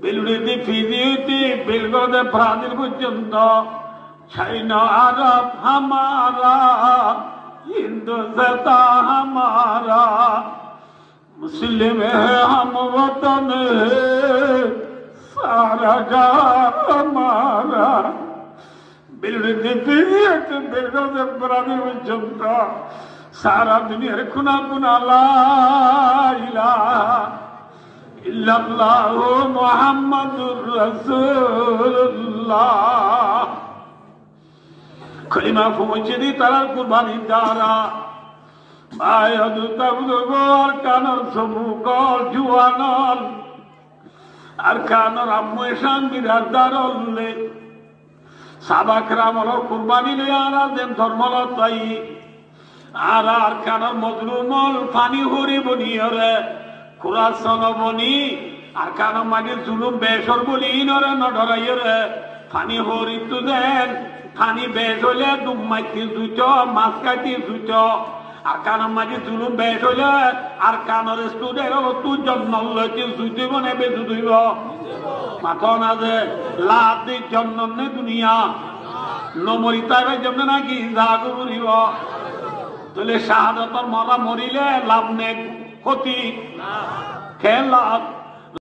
বিলুড়িতে ফিরিতে বিলগদে প্রাণীর পর্যন্ত ছাইনা আরব হামারা হিন্দু জেতা হামারা মুসলিম হে হাম ওতন হে সারা জাহান হামারা বিলুড়িতে ফিরিতে বিলগদে প্রাণীর পর্যন্ত সারা দুনিয়ার খুনা খুনা লা ইলাহা ইল্লাল্লাহু মুহাম্মাদুর রাসূলুল্লাহ কলিমা পৌঁছে তারা কুরবানি দ্বারা বায়দু তাবদুর কানর সবুকর জুয়ানল আর কানর আম্মু এসান বিরাদারলে সাবাকরাম হলো কুরবানি লই আর দেন ধর্মল তাই আর কানর মজলুমল ফানি হরি বনিয়রে কুরাসন বনি আর কানো মাঝে জুলুম বেসর বলি নরে নডরাইরে ফানি হরি তু দেন ফানি বেস হইলে দুম মাইতি জুইত মাছ কাটি জুইত আর কানো মাঝে জুলুম বেস হইলে আর কানোর স্টুডেন্ট হলো তু জন্ম লইতে জুইতেব নে বেজু ধুইব মাথা না যে লাভ দি জন্ম নে দুনিয়া নমরিতা ভাই জন্ম নাকি জাগু ঘুরিব তাহলে শাহাদতর মরা মরিলে লাভ নে ক্ষতি খেলাফ